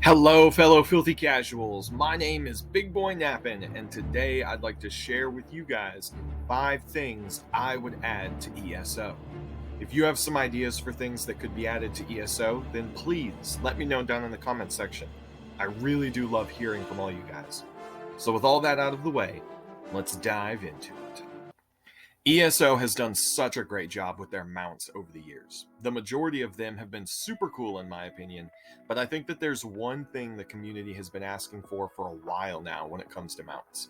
Hello, fellow filthy casuals. My name is Big Boy Nappin, and today I'd like to share with you guys 5 things I would add to ESO. If you have some ideas for things that could be added to ESO, then please let me know down in the comments section. I really do love hearing from all you guys. So with all that out of the way, let's dive into it. ESO has done such a great job with their mounts over the years. The majority of them have been super cool in my opinion, but I think that there's one thing the community has been asking for a while now when it comes to mounts.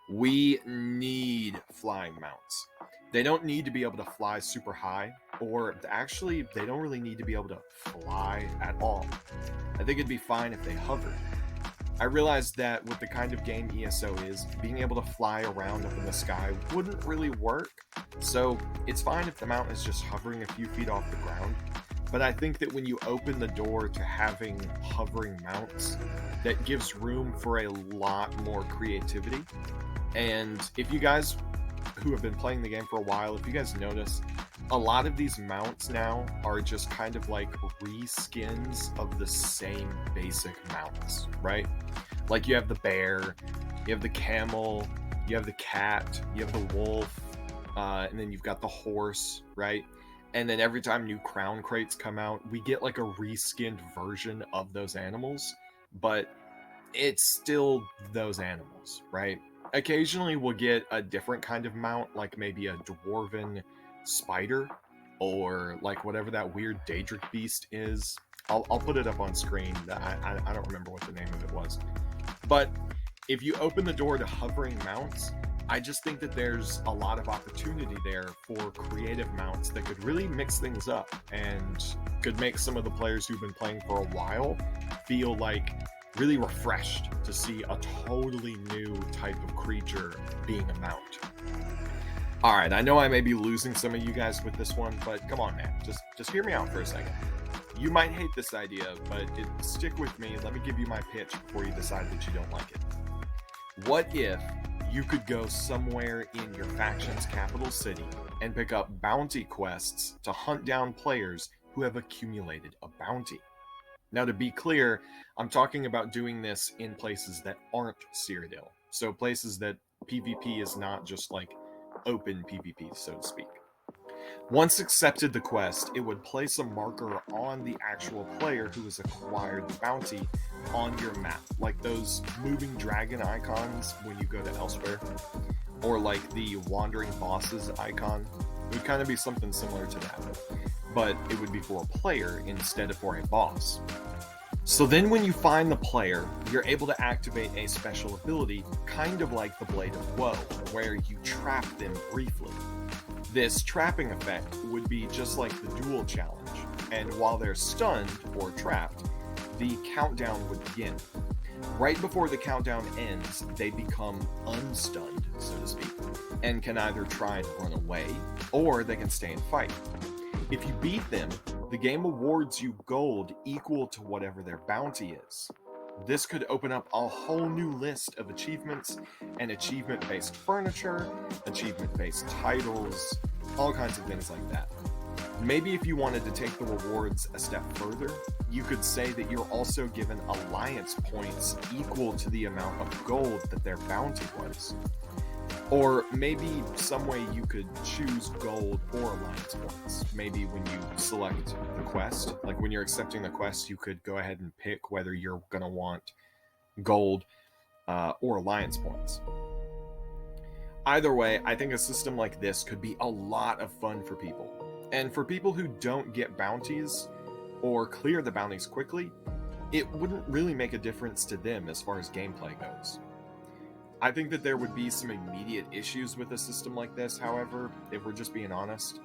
We need flying mounts. They don't need to be able to fly super high, or actually they don't really need to be able to fly at all. I think it'd be fine if they hovered. I realized that with the kind of game ESO is, being able to fly around up in the sky wouldn't really work, so it's fine if the mount is just hovering a few feet off the ground. But I think that when you open the door to having hovering mounts, that gives room for a lot more creativity. And if you guys who have been playing the game for a while, if you guys notice, a lot of these mounts now are just kind of like reskins of the same basic mounts, right? Like you have the bear, you have the camel, you have the cat, you have the wolf, and then you've got the horse, right? And then every time new crown crates come out, we get like a reskinned version of those animals, but it's still those animals, right? Occasionally we'll get a different kind of mount, like maybe a dwarven spider, or like whatever that weird Daedric beast is. I'll put it up on screen. I don't remember what the name of it was. But if you open the door to hovering mounts, I just think that there's a lot of opportunity there for creative mounts that could really mix things up and could make some of the players who've been playing for a while feel like really refreshed to see a totally new type of creature being a mount. Alright, I know I may be losing some of you guys with this one, but come on, man. Just hear me out for a second. You might hate this idea, but stick with me. Let me give you my pitch before you decide that you don't like it. What if you could go somewhere in your faction's capital city and pick up bounty quests to hunt down players who have accumulated a bounty? Now, to be clear, I'm talking about doing this in places that aren't Cyrodiil. So places that PvP is not just like open PvP, so to speak. Once accepted the quest, it would place a marker on the actual player who has acquired the bounty on your map, like those moving dragon icons when you go to elsewhere, or like the wandering bosses icon. It would kind of be something similar to that, but it would be for a player instead of for a boss. So then when you find the player, you're able to activate a special ability, kind of like the Blade of Woe, where you trap them briefly. This trapping effect would be just like the duel challenge, and while they're stunned or trapped, the countdown would begin. Right before the countdown ends, they become unstunned, so to speak, and can either try and run away, or they can stay and fight. If you beat them, the game awards you gold equal to whatever their bounty is. This could open up a whole new list of achievements and achievement-based furniture, achievement-based titles, all kinds of things like that. Maybe if you wanted to take the rewards a step further, you could say that you're also given alliance points equal to the amount of gold that their bounty was. Or maybe some way you could choose gold or alliance points. Maybe when you select the quest, like when you're accepting the quest, you could go ahead and pick whether you're going to want gold or alliance points. Either way, I think a system like this could be a lot of fun for people. And for people who don't get bounties or clear the bounties quickly, it wouldn't really make a difference to them as far as gameplay goes. I think that there would be some immediate issues with a system like this, however, if we're just being honest,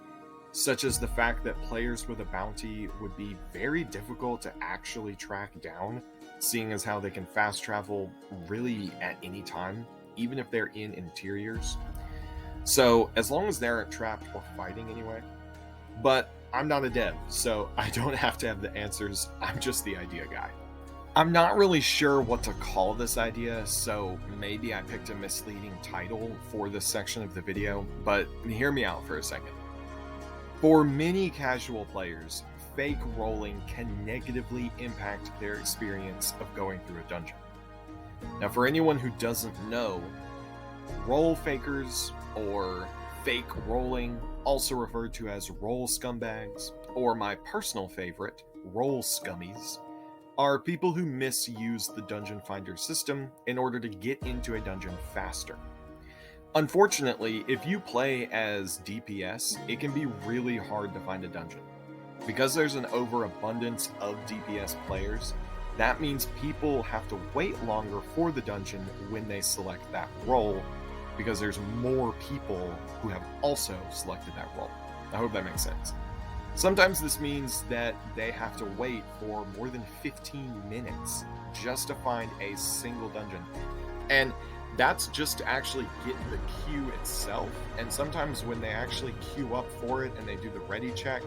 such as the fact that players with a bounty would be very difficult to actually track down, seeing as how they can fast travel really at any time, even if they're in interiors. So as long as they aren't trapped or fighting anyway. But I'm not a dev, so I don't have to have the answers. I'm just the idea guy. I'm not really sure what to call this idea, so maybe I picked a misleading title for this section of the video, but hear me out for a second. For many casual players, fake rolling can negatively impact their experience of going through a dungeon. Now, for anyone who doesn't know, roll fakers, or fake rolling, also referred to as roll scumbags, or my personal favorite, roll scummies, are people who misuse the dungeon finder system in order to get into a dungeon faster. Unfortunately, if you play as DPS, it can be really hard to find a dungeon. Because there's an overabundance of DPS players, that means people have to wait longer for the dungeon when they select that role, because there's more people who have also selected that role. I hope that makes sense. Sometimes this means that they have to wait for more than 15 minutes just to find a single dungeon. And that's just to actually get the queue itself. And sometimes when they actually queue up for it and they do the ready check,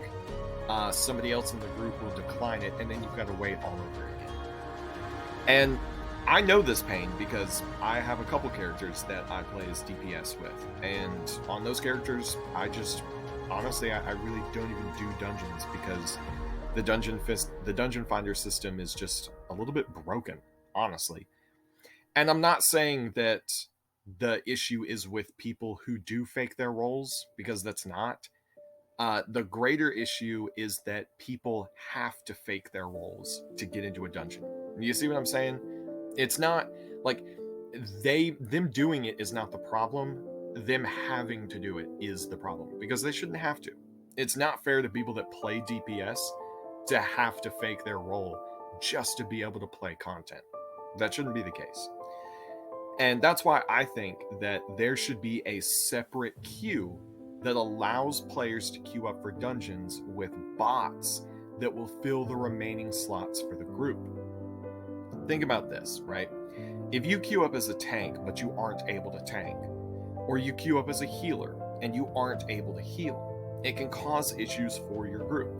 somebody else in the group will decline it, and then you've got to wait all over again. And I know this pain because I have a couple characters that I play as DPS with. And on those characters, honestly, I really don't even do dungeons because the dungeon finder system is just a little bit broken, honestly. And I'm not saying that the issue is with people who do fake their roles, because that's not. The greater issue is that people have to fake their roles to get into a dungeon. You see what I'm saying? It's not like them doing it is not the problem. Them having to do it is the problem, because they shouldn't have to. It's not fair to people that play DPS to have to fake their role just to be able to play content. That shouldn't be the case. And that's why I think that there should be a separate queue that allows players to queue up for dungeons with bots that will fill the remaining slots for the group. Think about this, right? If you queue up as a tank, but you aren't able to tank, or you queue up as a healer and you aren't able to heal, it can cause issues for your group.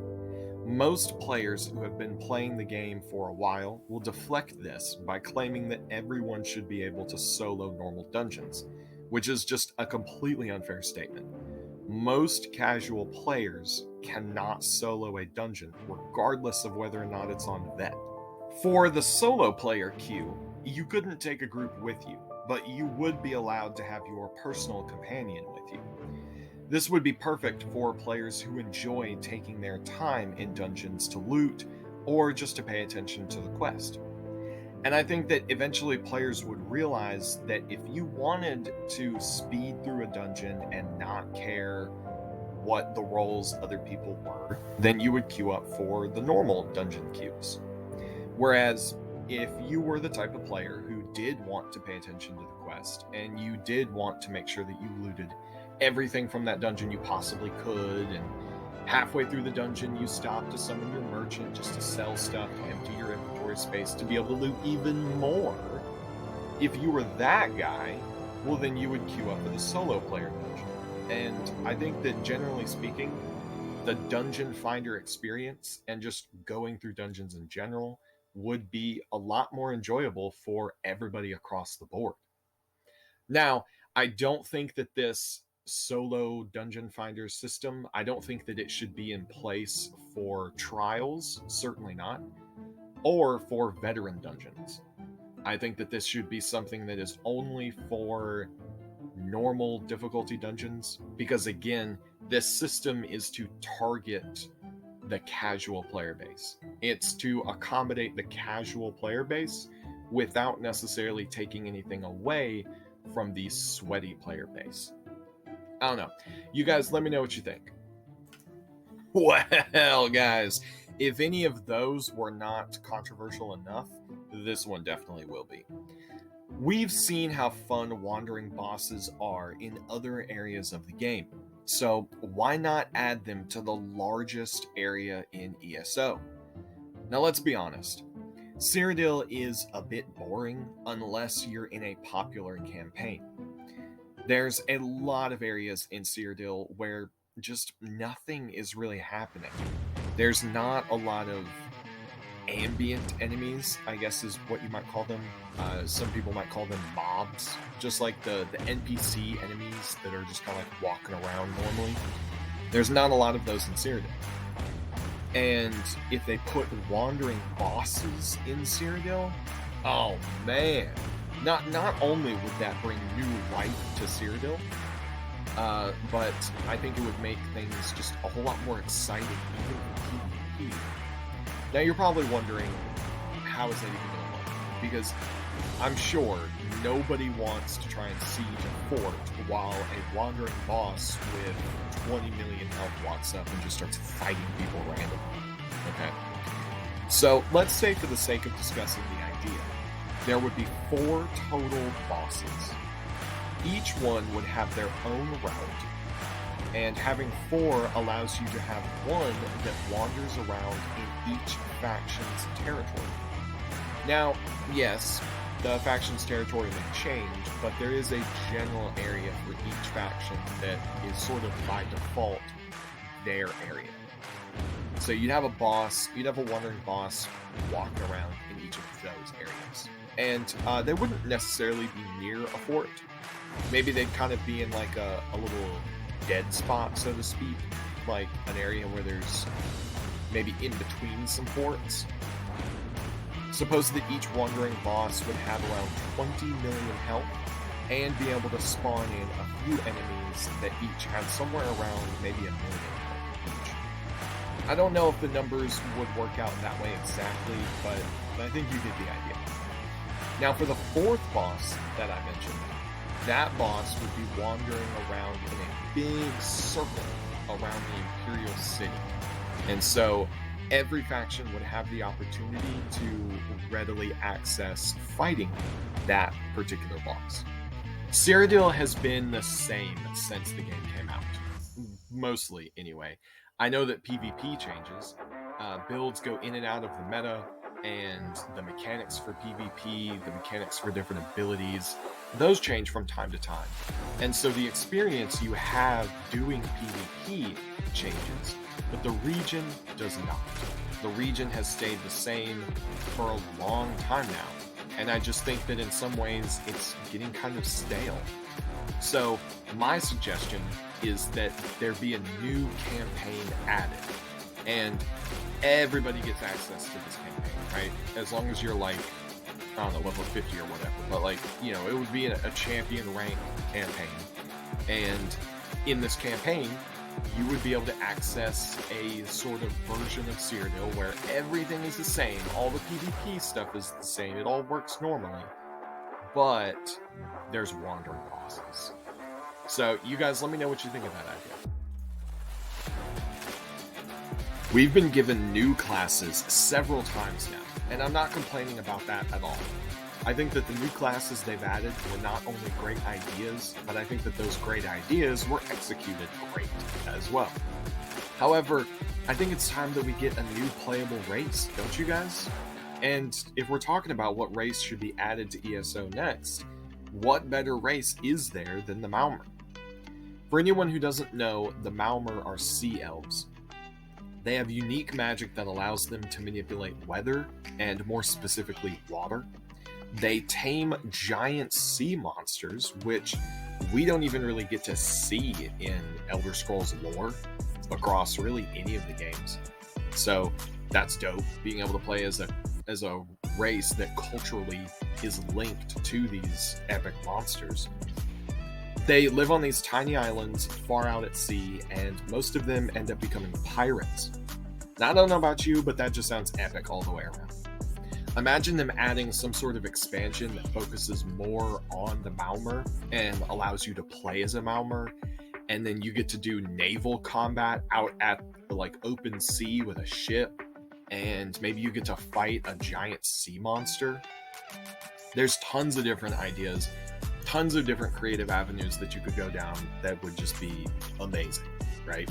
Most players who have been playing the game for a while will deflect this by claiming that everyone should be able to solo normal dungeons, which is just a completely unfair statement. Most casual players cannot solo a dungeon, regardless of whether or not it's on vet. For the solo player queue, you couldn't take a group with you, but you would be allowed to have your personal companion with you. This would be perfect for players who enjoy taking their time in dungeons to loot, or just to pay attention to the quest. And I think that eventually players would realize that if you wanted to speed through a dungeon and not care what the roles other people were, then you would queue up for the normal dungeon queues. Whereas if you were the type of player who did want to pay attention to the quest, and you did want to make sure that you looted everything from that dungeon you possibly could, and halfway through the dungeon you stopped to summon your merchant just to sell stuff, empty your inventory space to be able to loot even more, if you were that guy, well, then you would queue up for the solo player dungeon. And I think that generally speaking, the dungeon finder experience and just going through dungeons in general would be a lot more enjoyable for everybody across the board. Now, I don't think that this solo dungeon finder system, I don't think that it should be in place for trials, certainly not, or for veteran dungeons. I think that this should be something that is only for normal difficulty dungeons, because again, this system is to target the casual player base. It's to accommodate the casual player base without necessarily taking anything away from the sweaty player base. I don't know. You guys, let me know what you think. Well, guys, if any of those were not controversial enough, this one definitely will be. We've seen how fun wandering bosses are in other areas of the game, so why not add them to the largest area in ESO? Now let's be honest, Cyrodiil is a bit boring unless you're in a popular campaign. There's a lot of areas in Cyrodiil where just nothing is really happening. There's not a lot of ambient enemies, I guess is what you might call them. Some people might call them mobs, just like the NPC enemies that are just kind of like walking around normally. There's not a lot of those in Cyrodiil. And if they put wandering bosses in Cyrodiil, oh man. Not only would that bring new life to Cyrodiil, but I think it would make things just a whole lot more exciting, even for PvP. Now you're probably wondering, how is that even going to work? Because I'm sure nobody wants to try and siege a fort while a wandering boss with 20 million health walks up and just starts fighting people randomly. Okay. So let's say, for the sake of discussing the idea, there would be 4 total bosses. Each one would have their own route, and having 4 allows you to have one that wanders around in each faction's territory. Now, yes, the faction's territory may change, but there is a general area for each faction that is sort of by default their area. So you'd have a wandering boss walking around in each of those areas. And they wouldn't necessarily be near a fort. Maybe they'd kind of be in like a little dead spot, so to speak, like an area where there's maybe in between some forts. Suppose that each wandering boss would have around 20 million health and be able to spawn in a few enemies that each had somewhere around maybe 1 million health each. I don't know if the numbers would work out that way exactly, but I think you get the idea. Now for the 4th boss that I mentioned, that boss would be wandering around in a big circle around the Imperial City. And so every faction would have the opportunity to readily access fighting that particular boss. Cyrodiil has been the same since the game came out. Mostly, anyway. I know that PvP changes. Builds go in and out of the meta, and the mechanics for PvP, the mechanics for different abilities, those change from time to time. And so the experience you have doing PvP changes, but the region does not. The region has stayed the same for a long time now, and I just think that in some ways it's getting kind of stale. So my suggestion is that there be a new campaign added, and everybody gets access to this campaign, right? As long as you're like, I don't know, level 50 or whatever, but like, it would be a champion rank campaign. And in this campaign, you would be able to access a sort of version of Cyrodiil where everything is the same, all the PvP stuff is the same, it all works normally, but there's wandering bosses. So you guys, let me know what you think of that idea. We've been given new classes several times now, and I'm not complaining about that at all. I think that the new classes they've added were not only great ideas, but I think that those great ideas were executed great as well. However, I think it's time that we get a new playable race, don't you guys? And if we're talking about what race should be added to ESO next, what better race is there than the Maumr? For anyone who doesn't know, the Maumr are sea elves. They have unique magic that allows them to manipulate weather, and more specifically, water. They tame giant sea monsters, which we don't even really get to see in Elder Scrolls lore across really any of the games. So that's dope, being able to play as a race that culturally is linked to these epic monsters. They live on these tiny islands far out at sea, and most of them end up becoming pirates. Now, I don't know about you, but that just sounds epic all the way around. Imagine them adding some sort of expansion that focuses more on the Maumr and allows you to play as a Maumr, and then you get to do naval combat out at the open sea with a ship, and maybe you get to fight a giant sea monster. There's tons of different ideas, tons of different creative avenues that you could go down that would just be amazing, right?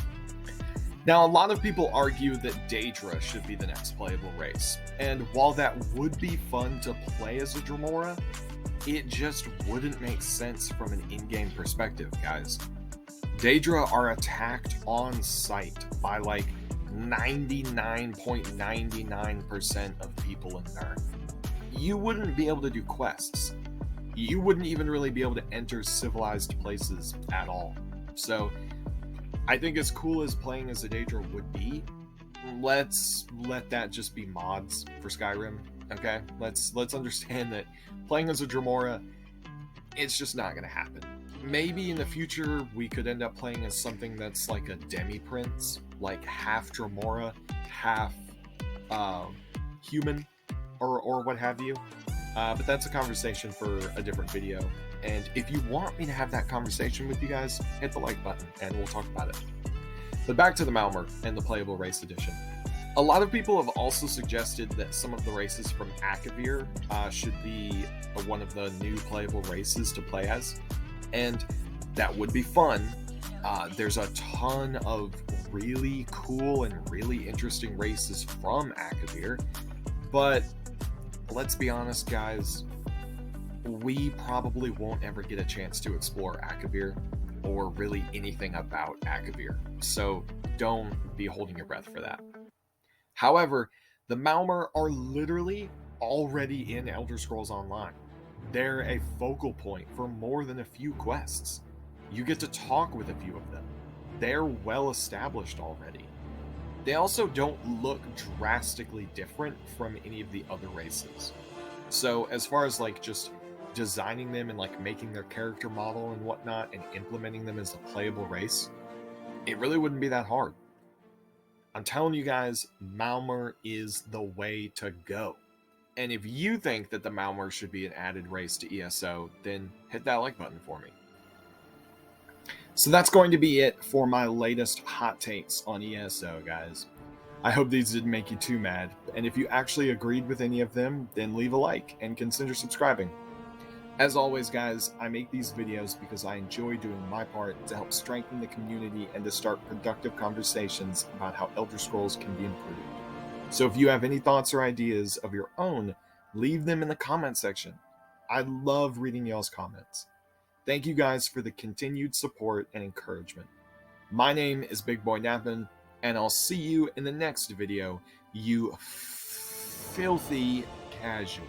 Now, a lot of people argue that Daedra should be the next playable race, and while that would be fun to play as a Dremora, it just wouldn't make sense from an in-game perspective, guys. Daedra are attacked on sight by 99.99% of people in Nirn. You wouldn't be able to do quests. You wouldn't even really be able to enter civilized places at all. So I think as cool as playing as a Daedra would be, let's let that just be mods for Skyrim. Okay, let's understand that playing as a Dremora, it's just not gonna happen. Maybe in the future we could end up playing as something that's like a demi-prince, like half Dremora, half human, or what have you. But that's a conversation for a different video. And if you want me to have that conversation with you guys, hit the like button and we'll talk about it. But back to the Malmer and the Playable Race Edition. A lot of people have also suggested that some of the races from Akavir should be one of the new playable races to play as. And that would be fun. There's a ton of really cool and really interesting races from Akavir. But let's be honest, guys, we probably won't ever get a chance to explore Akavir or really anything about Akavir. So don't be holding your breath for that. However, the Malmer are literally already in Elder Scrolls Online. They're a focal point for more than a few quests. You get to talk with a few of them. They're well established already. They also don't look drastically different from any of the other races. So as far as like just designing them and like making their character model and whatnot and implementing them as a playable race, it really wouldn't be that hard. I'm telling you guys, Malmer is the way to go. And if you think that the Malmer should be an added race to ESO, then hit that like button for me. So that's going to be it for my latest hot takes on ESO, guys. I hope these didn't make you too mad, and if you actually agreed with any of them, then leave a like and consider subscribing. As always, guys, I make these videos because I enjoy doing my part to help strengthen the community and to start productive conversations about how Elder Scrolls can be improved. So if you have any thoughts or ideas of your own, leave them in the comment section. I love reading y'all's comments. Thank you guys for the continued support and encouragement. My name is Big Boy Nappin, and I'll see you in the next video, you filthy casual.